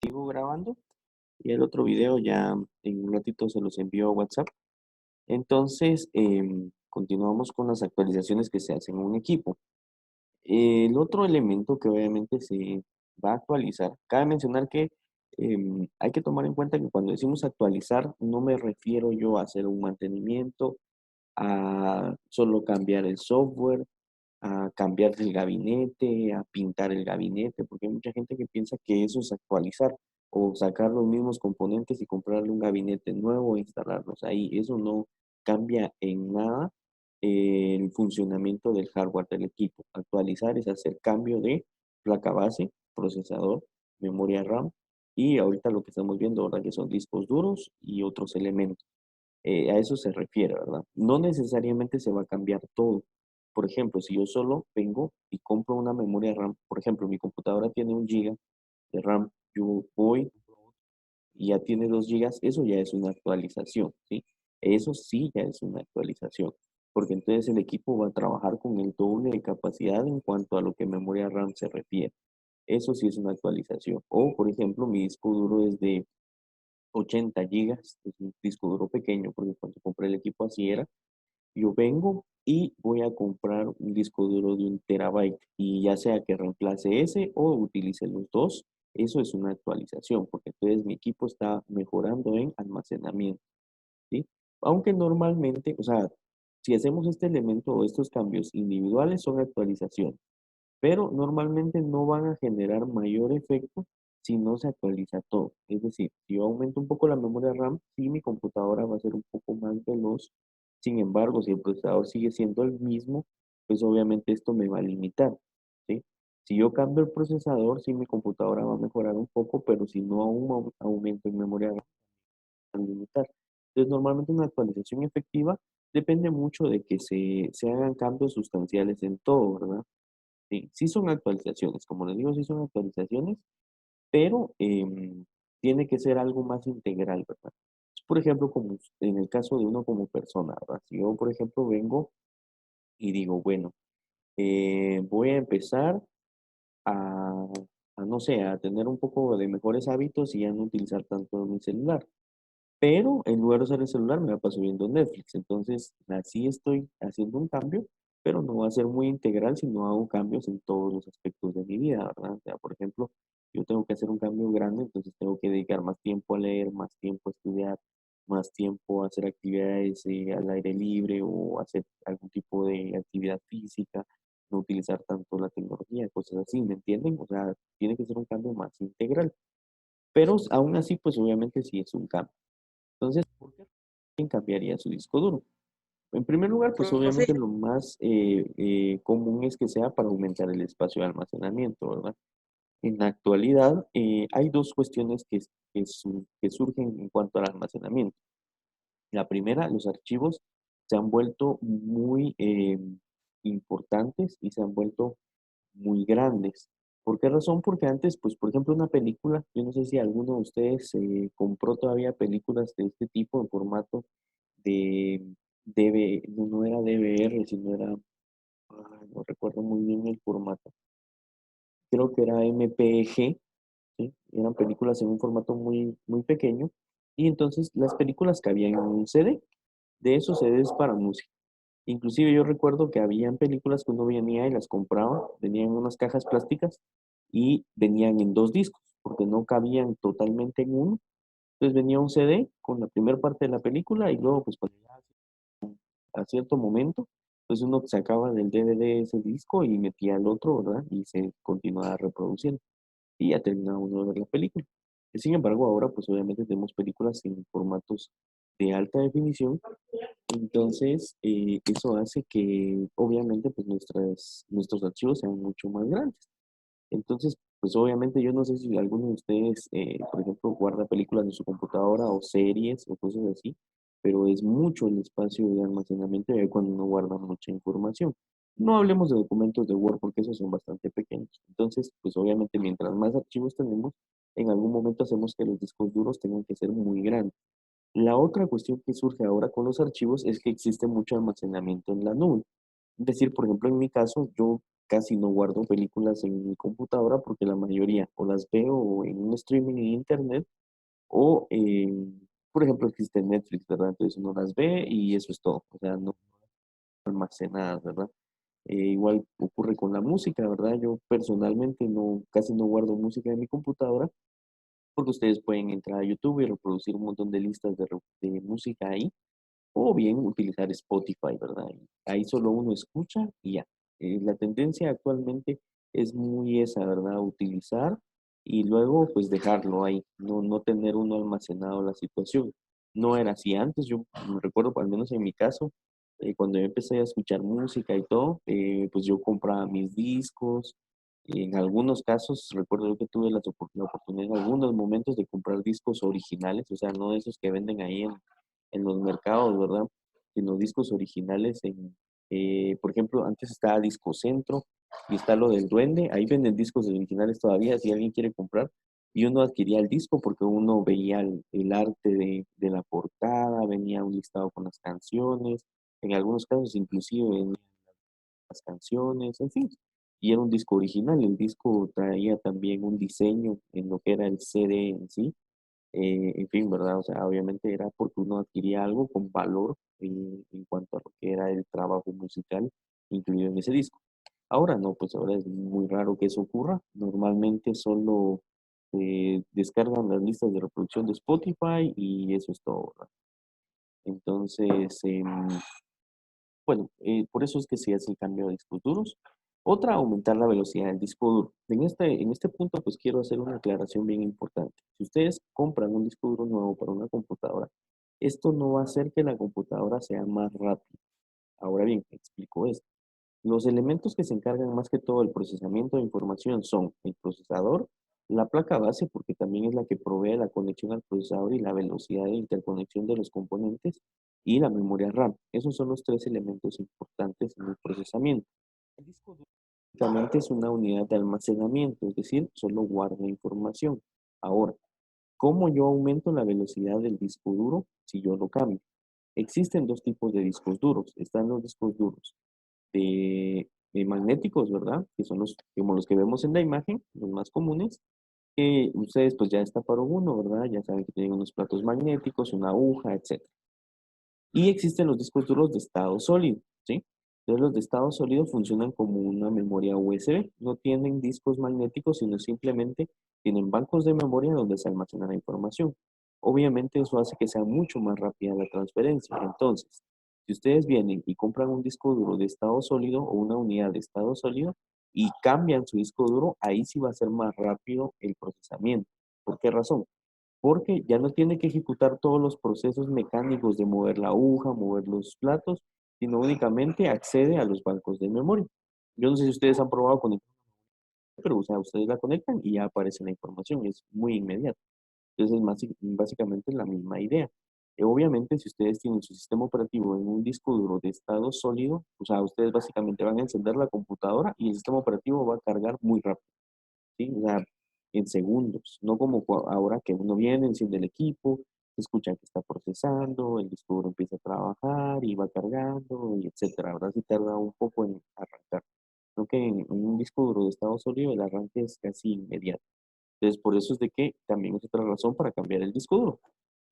Sigo grabando y el otro video ya en un ratito se los envío a WhatsApp. Entonces, continuamos con las actualizaciones que se hacen en un equipo. El otro elemento que obviamente se va a actualizar, cabe mencionar que hay que tomar en cuenta que cuando decimos actualizar, no me refiero yo a hacer un mantenimiento, a solo cambiar el software, a cambiar el gabinete, a pintar el gabinete, porque hay mucha gente que piensa que eso es actualizar o sacar los mismos componentes y comprarle un gabinete nuevo e instalarlos ahí. Eso no cambia en nada el funcionamiento del hardware del equipo. Actualizar es hacer cambio de placa base, procesador, memoria RAM y ahorita lo que estamos viendo ahora que son discos duros y otros elementos. A eso se refiere, ¿verdad? No necesariamente se va a cambiar todo. Por ejemplo, si yo solo vengo y compro una memoria RAM, por ejemplo, mi computadora tiene 1 GB de RAM, yo voy y ya tiene 2 GB, eso ya es una actualización, ¿sí? Eso sí ya es una actualización, porque entonces el equipo va a trabajar con el doble de capacidad en cuanto a lo que memoria RAM se refiere. Eso sí es una actualización. O, por ejemplo, mi disco duro es de 80 GB, es un disco duro pequeño, porque cuando compré el equipo así era. Yo vengo y voy a comprar un disco duro de 1 TB y ya sea que reemplace ese o utilice los dos, eso es una actualización, porque entonces mi equipo está mejorando en almacenamiento, ¿sí? Aunque normalmente, o sea, si hacemos este elemento o estos cambios individuales son actualización, pero normalmente no van a generar mayor efecto si no se actualiza todo. Es decir, si yo aumento un poco la memoria RAM, sí, mi computadora va a ser un poco más veloz. Sin embargo, si el procesador sigue siendo el mismo, pues obviamente esto me va a limitar, ¿sí? Si yo cambio el procesador, sí, mi computadora va a mejorar un poco, pero si no aumento en memoria RAM, va a limitar. Entonces, normalmente una actualización efectiva depende mucho de que se hagan cambios sustanciales en todo, ¿verdad? Sí, sí son actualizaciones, como les digo, sí son actualizaciones, pero tiene que ser algo más integral, ¿verdad? Por ejemplo, como en el caso de uno como persona, ¿verdad? Si yo, por ejemplo, vengo y digo, bueno, voy a empezar a, no sé, a tener un poco de mejores hábitos y a no utilizar tanto mi celular. Pero en lugar de usar el celular me la paso viendo Netflix. Entonces, así estoy haciendo un cambio, pero no va a ser muy integral si no hago cambios en todos los aspectos de mi vida, ¿verdad? O sea, por ejemplo, yo tengo que hacer un cambio grande, entonces tengo que dedicar más tiempo a leer, más tiempo a estudiar, más tiempo a hacer actividades al aire libre o hacer algún tipo de actividad física, no utilizar tanto la tecnología, cosas así, ¿me entienden? O sea, tiene que ser un cambio más integral. Pero aún así, pues obviamente sí es un cambio. Entonces, ¿por qué alguien cambiaría su disco duro? En primer lugar, pues Como sí, obviamente lo más común es que sea para aumentar el espacio de almacenamiento, ¿verdad? En la actualidad hay dos cuestiones que surgen en cuanto al almacenamiento. La primera, los archivos se han vuelto muy importantes y se han vuelto muy grandes. ¿Por qué razón? Porque antes, pues, por ejemplo, una película, yo no sé si alguno de ustedes compró todavía películas de este tipo en formato de no era DVR, sino era, no recuerdo muy bien el formato, creo que era MPEG, ¿sí? Eran películas en un formato muy, muy pequeño, y entonces las películas cabían en un CD, de esos CDs para música. Inclusive yo recuerdo que habían películas que uno venía y las compraba, venían en unas cajas plásticas y venían en dos discos, porque no cabían totalmente en uno. Entonces venía un CD con la primera parte de la película y luego pues cuando ya a cierto momento, pues uno sacaba del DVD ese disco y metía el otro, ¿verdad? Y se continuaba reproduciendo y ya terminaba uno de ver la película. Sin embargo, ahora pues obviamente tenemos películas en formatos de alta definición, entonces eso hace que obviamente pues nuestros archivos sean mucho más grandes. Entonces, pues obviamente yo no sé si alguno de ustedes, por ejemplo, guarda películas en su computadora o series o cosas así, pero es mucho el espacio de almacenamiento y ahí cuando uno guarda mucha información. No hablemos de documentos de Word porque esos son bastante pequeños. Entonces, pues obviamente mientras más archivos tenemos, en algún momento hacemos que los discos duros tengan que ser muy grandes. La otra cuestión que surge ahora con los archivos es que existe mucho almacenamiento en la nube. Es decir, por ejemplo, en mi caso, yo casi no guardo películas en mi computadora porque la mayoría o las veo en un streaming en internet o, por ejemplo, existe Netflix, ¿verdad? Entonces uno las ve y eso es todo, o sea, no almacenadas, ¿verdad? Igual ocurre con la música, ¿verdad? Yo personalmente no, casi no guardo música en mi computadora porque ustedes pueden entrar a YouTube y reproducir un montón de listas de música ahí o bien utilizar Spotify, ¿verdad? Ahí solo uno escucha y ya. La tendencia actualmente es muy esa, ¿verdad? Utilizar y luego pues dejarlo ahí, no tener uno almacenado la situación. No era así antes, yo me recuerdo, al menos en mi caso, cuando yo empecé a escuchar música y todo, pues yo compraba mis discos. En algunos casos, recuerdo yo que tuve la oportunidad en algunos momentos de comprar discos originales, o sea, no esos que venden ahí en los mercados, ¿verdad? Sino discos originales por ejemplo, antes estaba Disco Centro y está lo del Duende, ahí venden discos originales todavía, si alguien quiere comprar, y uno adquiría el disco porque uno veía el arte de la portada, venía un listado con las canciones, en algunos casos inclusive venían las canciones, en fin, y era un disco original, el disco traía también un diseño en lo que era el CD en sí, en fin, ¿verdad? O sea, obviamente era porque uno adquiría algo con valor en cuanto a lo que era el trabajo musical incluido en ese disco. Ahora no, pues ahora es muy raro que eso ocurra. Normalmente solo descargan las listas de reproducción de Spotify y eso es todo, ¿verdad? Entonces, bueno, por eso es que se hace el cambio de discos duros. Otra, aumentar la velocidad del disco duro. En este punto, pues quiero hacer una aclaración bien importante. Si ustedes compran un disco duro nuevo para una computadora, esto no va a hacer que la computadora sea más rápida. Ahora bien, explico esto. Los elementos que se encargan más que todo del procesamiento de información son el procesador, la placa base, porque también es la que provee la conexión al procesador y la velocidad de interconexión de los componentes, y la memoria RAM. Esos son los tres elementos importantes en el procesamiento. El disco duro únicamente es una unidad de almacenamiento, es decir, solo guarda información. Ahora, ¿cómo yo aumento la velocidad del disco duro si yo lo cambio? Existen dos tipos de discos duros. Están los discos duros de magnéticos, ¿verdad? Que son los, como los que vemos en la imagen, los más comunes, que ustedes pues ya destaparon uno, ¿verdad? Ya saben que tienen unos platos magnéticos, una aguja, etcétera. Y existen los discos duros de estado sólido, ¿sí? Entonces los de estado sólido funcionan como una memoria USB, no tienen discos magnéticos, sino simplemente tienen bancos de memoria donde se almacena la información. Obviamente eso hace que sea mucho más rápida la transferencia. Entonces, si ustedes vienen y compran un disco duro de estado sólido o una unidad de estado sólido y cambian su disco duro, ahí sí va a ser más rápido el procesamiento. ¿Por qué razón? Porque ya no tiene que ejecutar todos los procesos mecánicos de mover la aguja, mover los platos, sino únicamente accede a los bancos de memoria. Yo no sé si ustedes han probado conectar, pero o sea, ustedes la conectan y ya aparece la información, es muy inmediato. Entonces, básicamente es la misma idea. Obviamente, si ustedes tienen su sistema operativo en un disco duro de estado sólido, o sea, ustedes básicamente van a encender la computadora y el sistema operativo va a cargar muy rápido. ¿Sí? O sea, en segundos, no como ahora que uno viene, enciende el equipo, se escucha que está procesando, el disco duro empieza a trabajar y va cargando, y etcétera. Ahora sí tarda un poco en arrancar. Creo que en un disco duro de estado sólido el arranque es casi inmediato. Entonces, por eso es de que también es otra razón para cambiar el disco duro.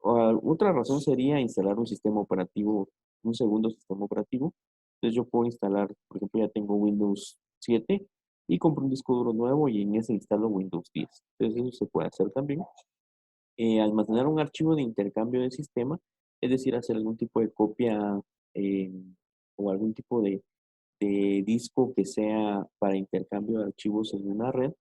Otra razón sería instalar un sistema operativo, un segundo sistema operativo. Entonces yo puedo instalar, por ejemplo, ya tengo Windows 7 y compro un disco duro nuevo y en ese instalo Windows 10. Entonces eso se puede hacer también. Almacenar un archivo de intercambio de sistema, es decir, hacer algún tipo de copia eh, o algún tipo de disco que sea para intercambio de archivos en una red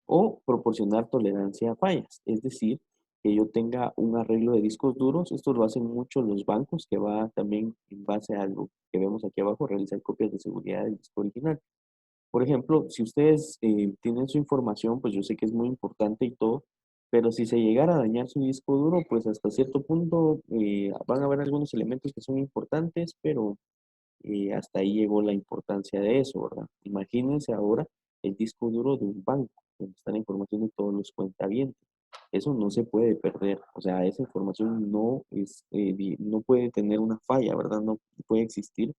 o proporcionar tolerancia a fallas, es decir, que yo tenga un arreglo de discos duros. Esto lo hacen mucho los bancos, que va también en base a lo que vemos aquí abajo, realizar copias de seguridad del disco original. Por ejemplo, si ustedes tienen su información, pues yo sé que es muy importante y todo, pero si se llegara a dañar su disco duro, pues hasta cierto punto van a haber algunos elementos que son importantes, pero hasta ahí llegó la importancia de eso, ¿verdad? Imagínense ahora el disco duro de un banco, donde está la información de todos los cuentavientes. Eso no se puede perder, o sea, esa información no puede tener una falla, ¿verdad? No puede existir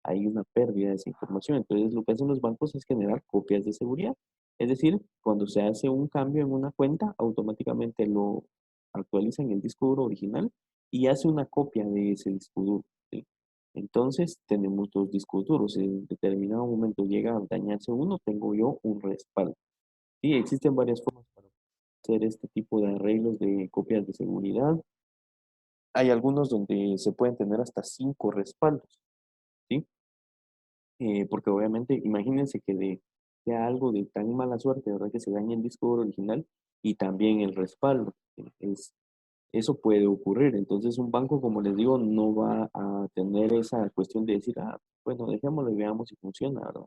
hay una pérdida de esa información. Entonces, lo que hacen los bancos es generar copias de seguridad. Es decir, cuando se hace un cambio en una cuenta, automáticamente lo actualiza en el disco duro original y hace una copia de ese disco duro, ¿sí? Entonces, tenemos dos discos duros. En determinado momento llega a dañarse uno, tengo yo un respaldo. Sí, existen varias formas para hacer este tipo de arreglos de copias de seguridad. Hay algunos donde se pueden tener hasta 5 respaldos, ¿sí? Porque obviamente, imagínense que sea algo de tan mala suerte, ¿verdad? Que se dañe el disco duro original y también el respaldo. Eso puede ocurrir. Entonces, un banco, como les digo, no va a tener esa cuestión de decir, bueno, dejémoslo y veamos si funciona, ¿verdad?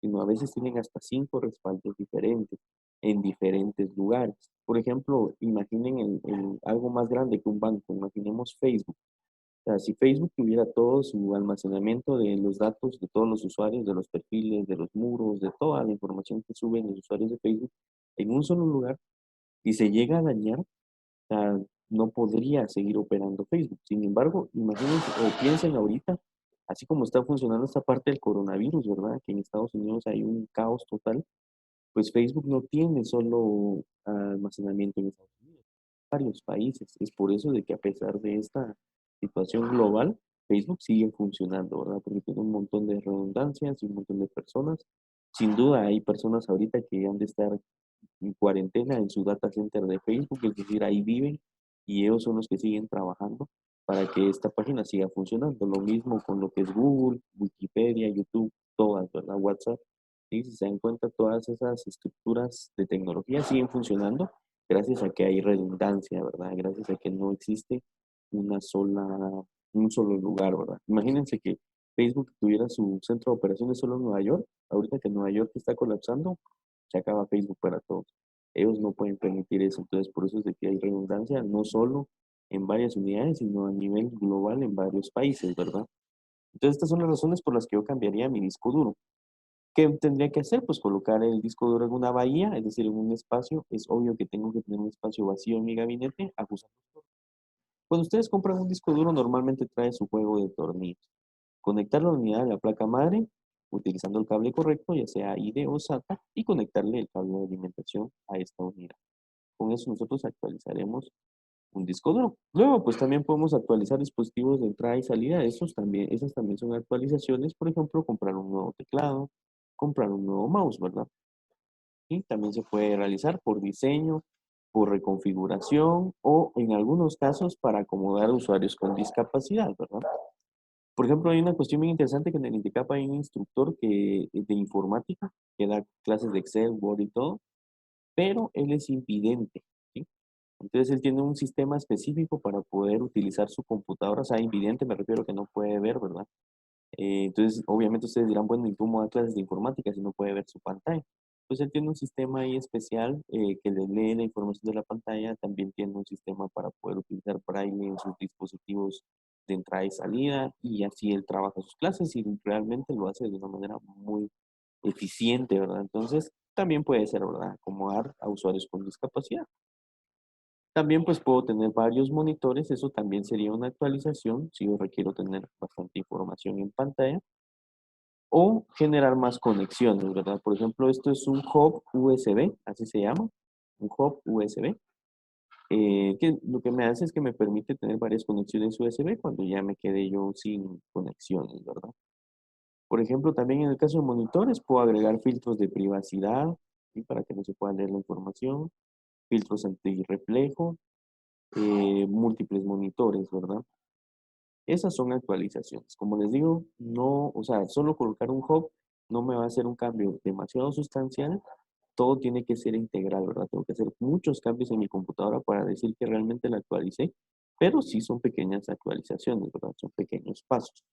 Sino a veces tienen hasta 5 respaldos diferentes en diferentes lugares. Por ejemplo, imaginen algo más grande que un banco, imaginemos Facebook. O sea, si Facebook tuviera todo su almacenamiento de los datos de todos los usuarios, de los perfiles, de los muros, de toda la información que suben los usuarios de Facebook en un solo lugar, y se llega a dañar, sea, no podría seguir operando Facebook. Sin embargo, imagínense o piensen ahorita, así como está funcionando esta parte del coronavirus, ¿verdad? Que en Estados Unidos hay un caos total, pues Facebook no tiene solo almacenamiento en Estados Unidos, varios países. Es por eso de que a pesar de esta situación global, Facebook sigue funcionando, ¿verdad? Porque tiene un montón de redundancias y un montón de personas. Sin duda hay personas ahorita que han de estar en cuarentena en su data center de Facebook, es decir, ahí viven y ellos son los que siguen trabajando para que esta página siga funcionando. Lo mismo con lo que es Google, Wikipedia, YouTube, todas, ¿verdad? WhatsApp. ¿Sí? Si se dan cuenta, todas esas estructuras de tecnología siguen funcionando gracias a que hay redundancia, ¿verdad? Gracias a que no existe una sola, un solo lugar, ¿verdad? Imagínense que Facebook tuviera su centro de operaciones solo en Nueva York, ahorita que Nueva York está colapsando, se acaba Facebook para todos. Ellos no pueden permitir eso, entonces por eso es de que hay redundancia, no solo en varias unidades, sino a nivel global en varios países, ¿verdad? Entonces estas son las razones por las que yo cambiaría mi disco duro. ¿Qué tendría que hacer? Pues colocar el disco duro en una bahía, es decir, en un espacio. Es obvio que tengo que tener un espacio vacío en mi gabinete, ajustando. Cuando ustedes compran un disco duro, normalmente trae su juego de tornillos. Conectar la unidad a la placa madre utilizando el cable correcto, ya sea ID o SATA, y conectarle el cable de alimentación a esta unidad. Con eso nosotros actualizaremos un disco duro. Luego, pues también podemos actualizar dispositivos de entrada y salida. Esas también son actualizaciones. Por ejemplo, comprar un nuevo teclado, comprar un nuevo mouse, ¿verdad? Y también se puede realizar por diseño, por reconfiguración o en algunos casos para acomodar usuarios con discapacidad, ¿verdad? Por ejemplo, hay una cuestión bien interesante que en el INDECAP hay un instructor de informática que da clases de Excel, Word y todo, pero él es invidente, ¿sí? Entonces él tiene un sistema específico para poder utilizar su computadora. O sea, invidente me refiero a que no puede ver, ¿verdad? Entonces, obviamente ustedes dirán, bueno, ¿y cómo da clases de informática si no puede ver su pantalla? Pues él tiene un sistema ahí especial que le lee la información de la pantalla. También tiene un sistema para poder utilizar braille en sus dispositivos de entrada y salida. Y así él trabaja sus clases y realmente lo hace de una manera muy eficiente, ¿verdad? Entonces, también puede ser, ¿verdad? Acomodar a usuarios con discapacidad. También pues puedo tener varios monitores, eso también sería una actualización si yo requiero tener bastante información en pantalla o generar más conexiones, ¿verdad? Por ejemplo, esto es un hub USB, así se llama, un hub USB, que lo que me hace es que me permite tener varias conexiones USB cuando ya me quede yo sin conexiones, ¿verdad? Por ejemplo, también en el caso de monitores puedo agregar filtros de privacidad, ¿sí? Para que no se pueda leer la información, filtros antirreflejo, múltiples monitores, ¿verdad? Esas son actualizaciones. Como les digo, no, o sea, solo colocar un hub no me va a hacer un cambio demasiado sustancial. Todo tiene que ser integral, ¿verdad? Tengo que hacer muchos cambios en mi computadora para decir que realmente la actualicé, pero sí son pequeñas actualizaciones, ¿verdad? Son pequeños pasos.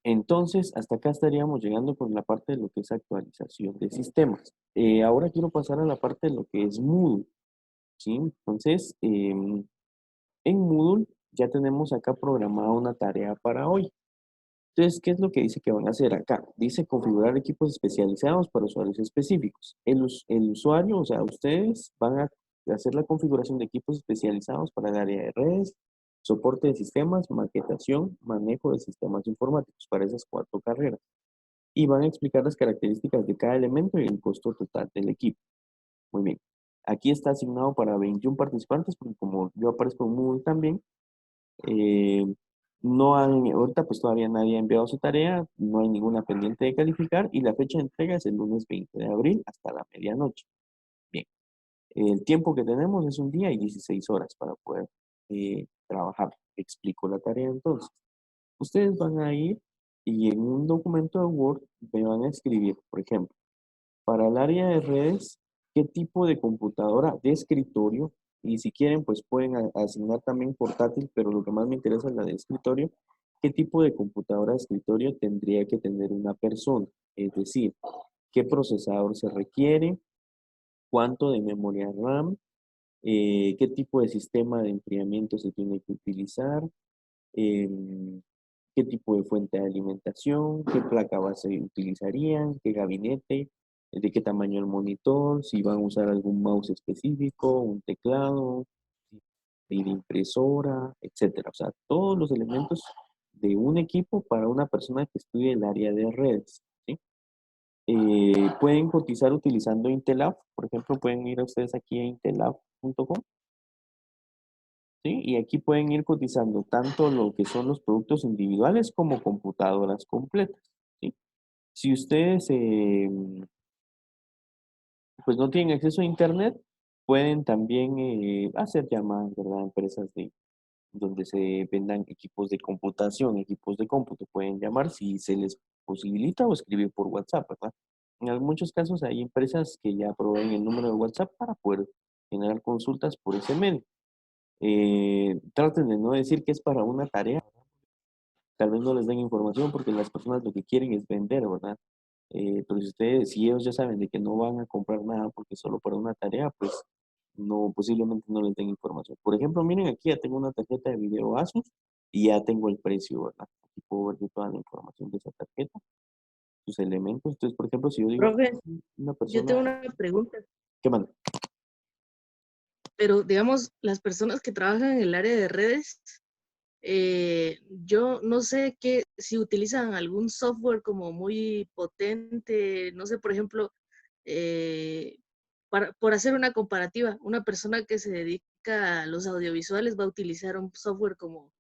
Entonces, hasta acá estaríamos llegando con la parte de lo que es actualización de sistemas. Ahora quiero pasar a la parte de lo que es Moodle, ¿sí? Entonces, en Moodle ya tenemos acá programada una tarea para hoy. Entonces, ¿qué es lo que dice que van a hacer acá? Dice configurar equipos especializados para usuarios específicos. El usuario, o sea, ustedes van a hacer la configuración de equipos especializados para el área de redes, soporte de sistemas, maquetación, manejo de sistemas informáticos para esas 4 carreras. Y van a explicar las características de cada elemento y el costo total del equipo. Muy bien. Aquí está asignado para 21 participantes, porque como yo aparezco muy también, eh, no han, ahorita pues todavía nadie ha enviado su tarea, no hay ninguna pendiente de calificar y la fecha de entrega es el lunes 20 de abril hasta la medianoche. Bien, el tiempo que tenemos es un día y 16 horas para poder trabajar. Explico la tarea entonces. Ustedes van a ir y en un documento de Word me van a escribir, por ejemplo, para el área de redes, ¿qué tipo de computadora de escritorio? Y si quieren, pues pueden asignar también portátil, pero lo que más me interesa es la de escritorio. ¿Qué tipo de computadora de escritorio tendría que tener una persona? Es decir, ¿qué procesador se requiere? ¿Cuánto de memoria RAM? ¿Qué tipo de sistema de enfriamiento se tiene que utilizar? em, ¿Qué tipo de fuente de alimentación? ¿Qué placa base utilizarían? ¿Qué gabinete? ¿De qué tamaño el monitor? Si van a usar algún mouse específico, un teclado, de impresora, etcétera. O sea, todos los elementos de un equipo para una persona que estudie el área de redes, ¿sí? Pueden cotizar utilizando Intelab, por ejemplo, pueden ir a ustedes aquí a intelab.com, ¿sí? Y aquí pueden ir cotizando tanto lo que son los productos individuales como computadoras completas, ¿sí? Si ustedes pues no tienen acceso a internet, pueden también hacer llamadas, ¿verdad? A empresas donde se vendan equipos de computación, equipos de cómputo, pueden llamar si se les posibilita o escribir por WhatsApp, ¿verdad? En muchos casos hay empresas que ya proveen el número de WhatsApp para poder generar consultas por ese medio. Traten de no decir que es para una tarea, tal vez no les den información porque las personas lo que quieren es vender, ¿verdad? Pero si ellos ya saben de que no van a comprar nada porque solo para una tarea, pues no, posiblemente no les den información. Por ejemplo, miren aquí ya tengo una tarjeta de video Asus y ya tengo el precio, ¿verdad? Aquí puedo ver yo toda la información de esa tarjeta, sus elementos. Entonces, por ejemplo, si yo digo, Profe, una yo persona, tengo una pregunta, ¿qué manda? pero digamos, las personas que trabajan en el área de redes, yo no sé si utilizan algún software como muy potente, no sé, por ejemplo, eh, por hacer una comparativa, una persona que se dedica a los audiovisuales va a utilizar un software como,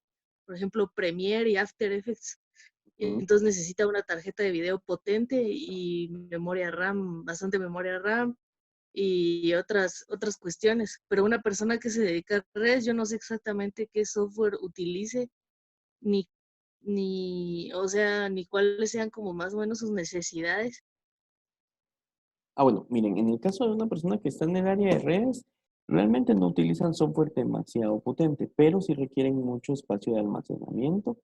por ejemplo, Premiere y After Effects. Ujú. Entonces necesita una tarjeta de video potente y memoria RAM, bastante memoria RAM y otras cuestiones. Pero una persona que se dedica a redes, yo no sé exactamente qué software utilice, ni, o sea, ni cuáles sean como más o menos sus necesidades. Bueno, miren, en el caso de una persona que está en el área de redes, realmente no utilizan software demasiado potente, pero sí requieren mucho espacio de almacenamiento.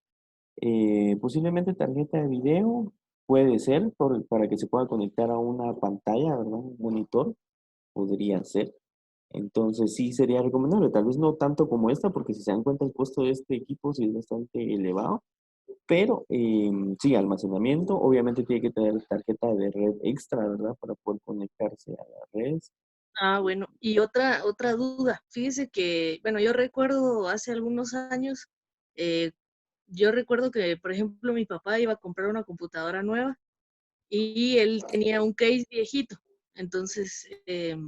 Posiblemente tarjeta de video puede ser para que se pueda conectar a una pantalla, ¿verdad? Un monitor podría ser. Entonces sí sería recomendable, tal vez no tanto como esta, porque si se dan cuenta el costo de este equipo sí es bastante elevado, pero sí, almacenamiento, obviamente tiene que tener tarjeta de red extra, ¿verdad? Para poder conectarse a las redes. Ah, bueno. Y otra duda. Fíjese que, bueno, yo recuerdo hace algunos años, eh, yo recuerdo que, por ejemplo, mi papá iba a comprar una computadora nueva y él tenía un case viejito. Entonces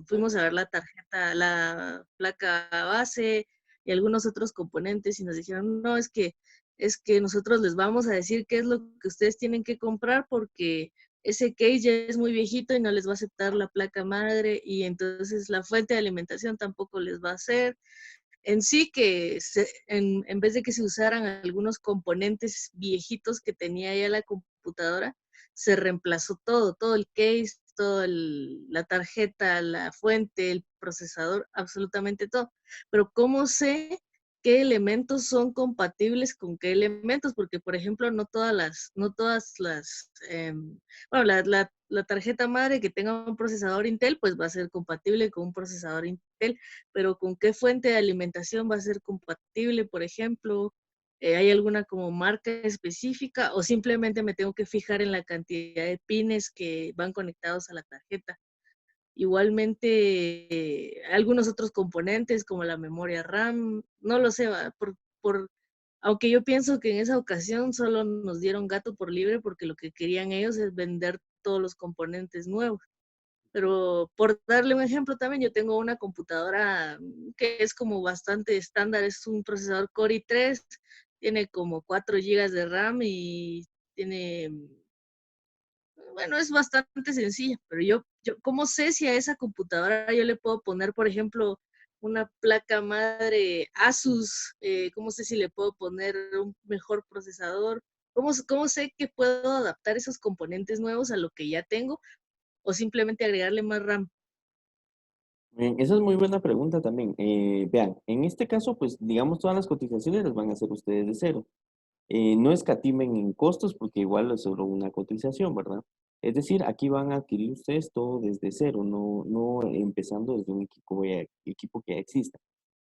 fuimos a ver la tarjeta, la placa base y algunos otros componentes y nos dijeron, no, es que nosotros les vamos a decir qué es lo que ustedes tienen que comprar porque ese case ya es muy viejito y no les va a aceptar la placa madre y entonces la fuente de alimentación tampoco les va a hacer. En sí que en vez de que se usaran algunos componentes viejitos que tenía ya la computadora, se reemplazó todo el case, la tarjeta, la fuente, el procesador, absolutamente todo. Pero ¿cómo sé qué elementos son compatibles con qué elementos? Porque, por ejemplo, bueno, la tarjeta madre que tenga un procesador Intel, pues va a ser compatible con un procesador Intel, pero con qué fuente de alimentación va a ser compatible, por ejemplo. ¿Hay alguna como marca específica o simplemente me tengo que fijar en la cantidad de pines que van conectados a la tarjeta? Igualmente, algunos otros componentes como la memoria RAM, no lo sé, ¿por Aunque yo pienso que en esa ocasión solo nos dieron gato por libre porque lo que querían ellos es vender todos los componentes nuevos. Pero por darle un ejemplo también, yo tengo una computadora que es como bastante estándar, es un procesador Core i3, tiene como 4 gigas de RAM y tiene, bueno, es bastante sencilla, pero yo, ¿cómo sé si a esa computadora yo le puedo poner, por ejemplo, una placa madre Asus? ¿Cómo sé si le puedo poner un mejor procesador? ¿Cómo sé que puedo adaptar esos componentes nuevos a lo que ya tengo o simplemente agregarle más RAM? Esa es muy buena pregunta también. Vean, en este caso, pues digamos todas las cotizaciones las van a hacer ustedes de cero. No escatimen en costos porque igual es solo una cotización, ¿verdad? Es decir, aquí van a adquirir ustedes todo desde cero, no empezando desde un equipo que ya exista.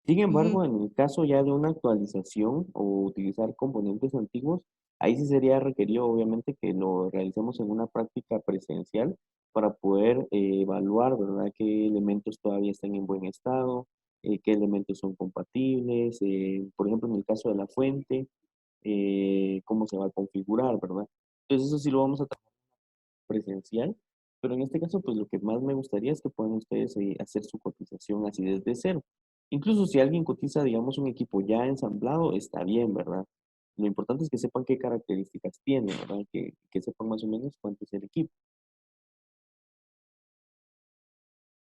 Sin Ujú. embargo, en el caso ya de una actualización o utilizar componentes antiguos, ahí sí sería requerido obviamente que lo realicemos en una práctica presencial para poder evaluar, ¿verdad?, qué elementos todavía están en buen estado, qué elementos son compatibles, por ejemplo, en el caso de la fuente, cómo se va a configurar, ¿verdad? Entonces eso sí lo vamos a trabajar presencial, pero en este caso, pues lo que más me gustaría es que puedan ustedes hacer su cotización así desde cero. Incluso si alguien cotiza, digamos, un equipo ya ensamblado, está bien, ¿verdad? Lo importante es que sepan qué características tiene, ¿verdad? Que sepan más o menos cuánto es el equipo.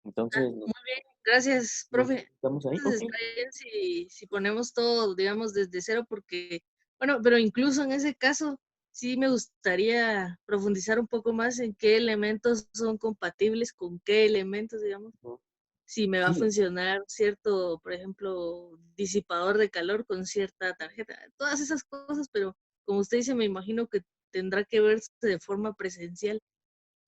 Entonces, Muy bien, gracias, nos profe. estamos ahí, ok. Entonces está bien si ponemos todo, digamos, desde cero, porque, bueno, pero incluso en ese caso, sí me gustaría profundizar un poco más en qué elementos son compatibles con qué elementos, digamos, Ujú. si me va a Sí, funcionar cierto, por ejemplo, disipador de calor con cierta tarjeta, todas esas cosas, pero como usted dice, me imagino que tendrá que verse de forma presencial.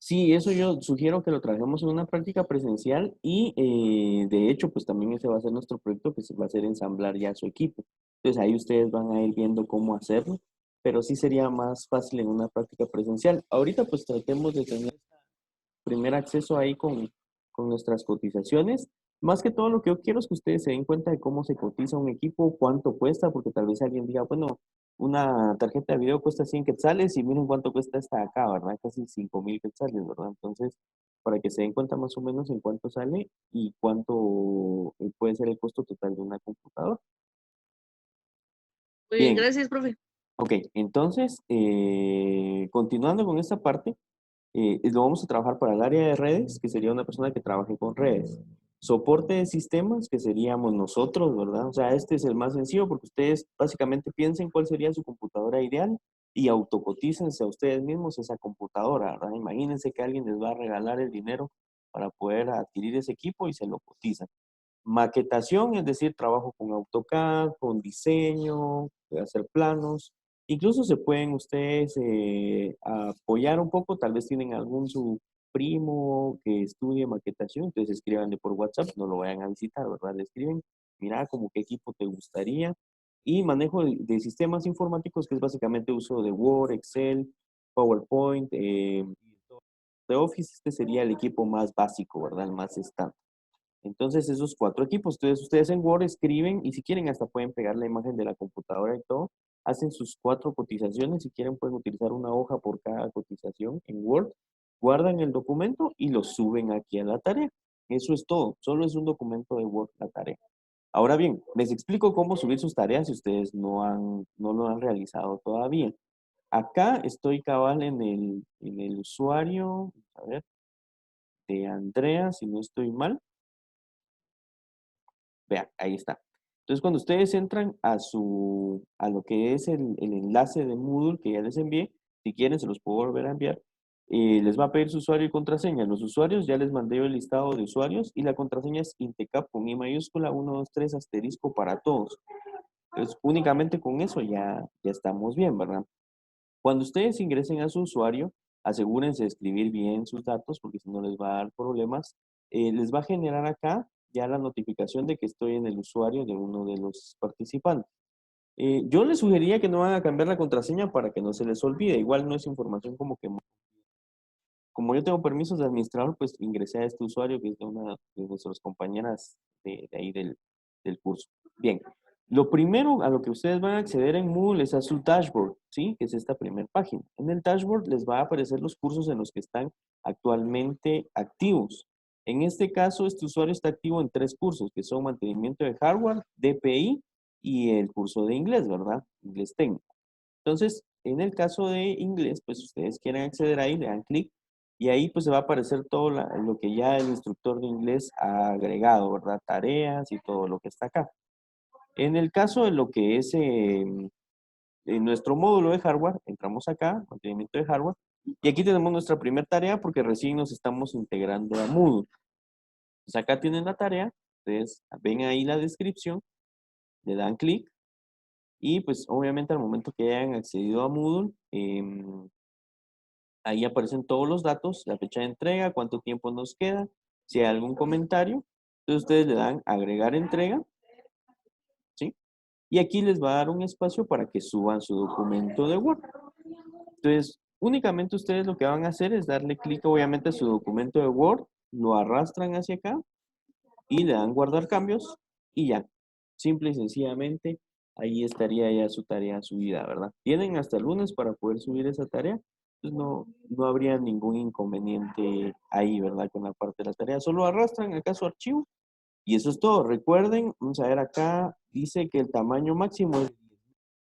sí, eso yo sugiero que lo trabajemos en una práctica presencial y de hecho, pues también ese va a ser nuestro proyecto que se va a hacer ensamblar ya su equipo. Entonces ahí ustedes van a ir viendo cómo hacerlo, pero sí sería más fácil en una práctica presencial. Ahorita pues tratemos de tener primer acceso ahí con nuestras cotizaciones. Más que todo lo que yo quiero es que ustedes se den cuenta de cómo se cotiza un equipo, cuánto cuesta, porque tal vez alguien diga, bueno, una tarjeta de video cuesta 100 quetzales y miren cuánto cuesta esta de acá, ¿verdad? Casi 5,000 quetzales, ¿verdad? Entonces, para que se den cuenta más o menos en cuánto sale y cuánto puede ser el costo total de una computadora. Muy bien, Bien, gracias, profe. ok, entonces, continuando con esta parte, lo vamos a trabajar para el área de redes, que sería una persona que trabaje con redes. Soporte de sistemas, que seríamos nosotros, ¿verdad? O sea, este es el más sencillo porque ustedes básicamente piensen cuál sería su computadora ideal y autocotícense a ustedes mismos esa computadora, ¿verdad? Imagínense que alguien les va a regalar el dinero para poder adquirir ese equipo y se lo cotizan. Maquetación, es decir, trabajo con AutoCAD, con diseño, hacer planos. Incluso se pueden ustedes apoyar un poco, tal vez tienen algún su primo que estudie maquetación, entonces escríbanle por WhatsApp, no lo vayan a visitar, ¿verdad? Le escriben, mira, como qué equipo te gustaría. Y manejo de sistemas informáticos, que es básicamente uso de Word, Excel, PowerPoint, de Office, este sería el equipo más básico, ¿verdad? El más estándar. Entonces, esos cuatro equipos, ustedes en Word escriben y si quieren hasta pueden pegar la imagen de la computadora y todo, hacen sus cuatro cotizaciones, si quieren pueden utilizar una hoja por cada cotización en Word, guardan el documento y lo suben aquí a la tarea. Eso es todo, solo es un documento de Word la tarea. Ahora bien, les explico cómo subir sus tareas si ustedes no lo han realizado todavía. Acá estoy cabal en el usuario, a ver, de Andrea, si no estoy mal. Vean, ahí está. Entonces, cuando ustedes entran a lo que es el enlace de Moodle que ya les envié, si quieren se los puedo volver a enviar, les va a pedir su usuario y contraseña. Los usuarios, ya les mandé yo el listado de usuarios y la contraseña es Intecap con I mayúscula 123 asterisco para todos. Entonces, únicamente con eso ya estamos bien, ¿verdad? Cuando ustedes ingresen a su usuario, asegúrense de escribir bien sus datos porque si no les va a dar problemas. Les va a generar acá ya la notificación de que estoy en el usuario de uno de los participantes. Yo les sugeriría que no van a cambiar la contraseña para que no se les olvide. Igual no es información como que, como yo tengo permisos de administrador, pues ingresé a este usuario que es de una de nuestras compañeras de ahí del curso. Bien, Lo primero a lo que ustedes van a acceder en Moodle es a su dashboard, ¿sí? Que es esta primera página. En el dashboard les va a aparecer los cursos en los que están actualmente activos. En este caso, este usuario está activo en 3 cursos, que son mantenimiento de hardware, DPI y el curso de inglés, ¿verdad? Inglés técnico. Entonces, en el caso de inglés, pues ustedes quieren acceder ahí, le dan clic y ahí pues se va a aparecer todo lo que ya el instructor de inglés ha agregado, ¿verdad? Tareas y todo lo que está acá. En el caso de lo que es en nuestro módulo de hardware, entramos acá, mantenimiento de hardware, y aquí tenemos nuestra primera tarea porque recién nos estamos integrando a Moodle. Pues acá tienen la tarea, ustedes ven ahí la descripción, le dan clic y pues obviamente al momento que hayan accedido a Moodle, ahí aparecen todos los datos, la fecha de entrega, cuánto tiempo nos queda, si hay algún comentario, entonces ustedes le dan agregar entrega, ¿sí? Y aquí les va a dar un espacio para que suban su documento de Word. Entonces, únicamente ustedes lo que van a hacer es darle clic obviamente a su documento de Word, lo arrastran hacia acá y le dan guardar cambios y ya. Simple y sencillamente, ahí estaría ya su tarea subida, ¿verdad? Tienen hasta el lunes para poder subir esa tarea. Pues no habría ningún inconveniente ahí, ¿verdad? Con la parte de la tarea. Solo arrastran acá su archivo y eso es todo. Recuerden, vamos a ver acá, dice que el tamaño máximo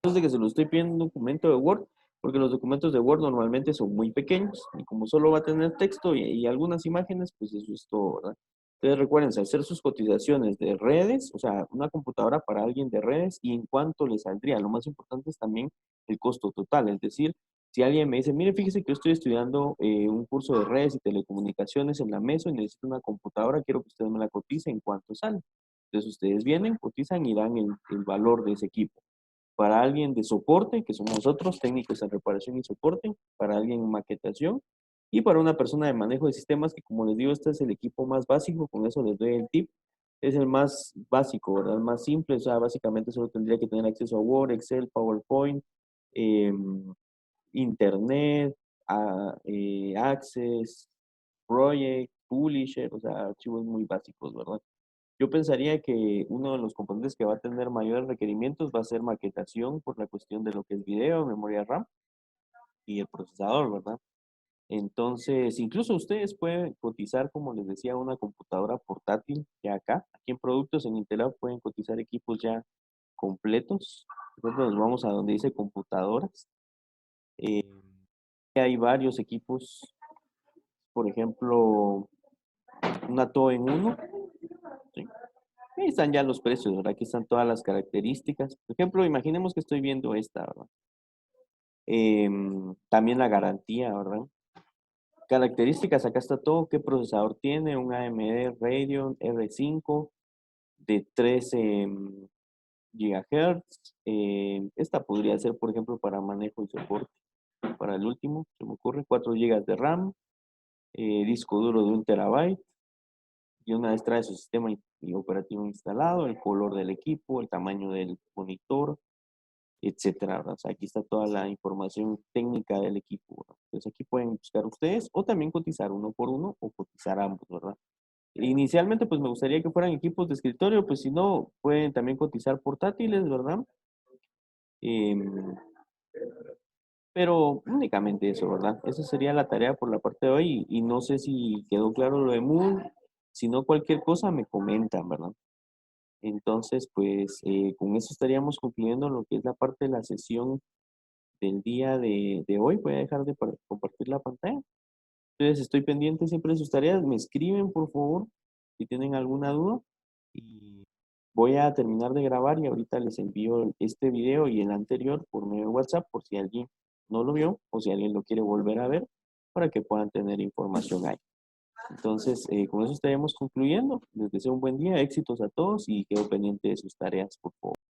es de que se lo estoy pidiendo un documento de Word, porque los documentos de Word normalmente son muy pequeños y como solo va a tener texto y algunas imágenes, pues eso es todo, ¿verdad? Entonces recuerden hacer sus cotizaciones de redes, o sea, una computadora para alguien de redes y en cuánto le saldría. Lo más importante es también el costo total, es decir, si alguien me dice, mire, fíjese que yo estoy estudiando un curso de redes y telecomunicaciones en la mesa y necesito una computadora, quiero que usted me la cotice, ¿en cuánto sale? Entonces ustedes vienen, cotizan y dan el valor de ese equipo. Para alguien de soporte, que somos nosotros, técnicos en reparación y soporte, para alguien en maquetación y para una persona de manejo de sistemas, que como les digo, este es el equipo más básico, con eso les doy el tip, es el más básico, ¿verdad? El más simple, o sea, básicamente solo tendría que tener acceso a Word, Excel, PowerPoint, Internet, Access, Project, Publisher, o sea, archivos muy básicos, ¿verdad? Yo pensaría que uno de los componentes que va a tener mayores requerimientos va a ser maquetación por la cuestión de lo que es video, memoria RAM y el procesador, ¿verdad? Entonces, incluso ustedes pueden cotizar, como les decía, una computadora portátil ya acá. Aquí en productos en Intelab pueden cotizar equipos ya completos. Nosotros nos vamos a donde dice computadoras. Eh, hay varios equipos, por ejemplo, una TOE en uno. ¿Sí? Ahí están ya los precios, ¿verdad? Aquí están todas las características. Por ejemplo, imaginemos que estoy viendo esta, ¿verdad? También la garantía, ¿verdad? Características, acá está todo. ¿Qué procesador tiene? Un AMD Radeon R5 de 13 GHz. Esta podría ser, por ejemplo, para manejo y soporte. Para el último, se me ocurre, 4 GB de RAM, disco duro de 1 TB y una vez trae su sistema y operativo instalado, el color del equipo, el tamaño del monitor, etcétera, ¿verdad? O sea, aquí está toda la información técnica del equipo, ¿verdad? Entonces aquí pueden buscar ustedes o también cotizar uno por uno o cotizar ambos, ¿verdad? Inicialmente, pues me gustaría que fueran equipos de escritorio, pues si no, pueden también cotizar portátiles, ¿verdad? Em, pero únicamente eso, ¿verdad? Esa sería la tarea por la parte de hoy y no sé si quedó claro lo de Moon, si no cualquier cosa me comentan, ¿verdad? Entonces, pues con eso estaríamos concluyendo lo que es la parte de la sesión del día de hoy. Voy a dejar de compartir la pantalla. Entonces, estoy pendiente siempre de sus tareas. Me escriben, por favor, si tienen alguna duda. Y voy a terminar de grabar y ahorita les envío este video y el anterior por medio de WhatsApp por si alguien no lo vio o si alguien lo quiere volver a ver para que puedan tener información ahí. Entonces, con eso estaremos concluyendo. Les deseo un buen día, éxitos a todos y quedo pendiente de sus tareas, por favor.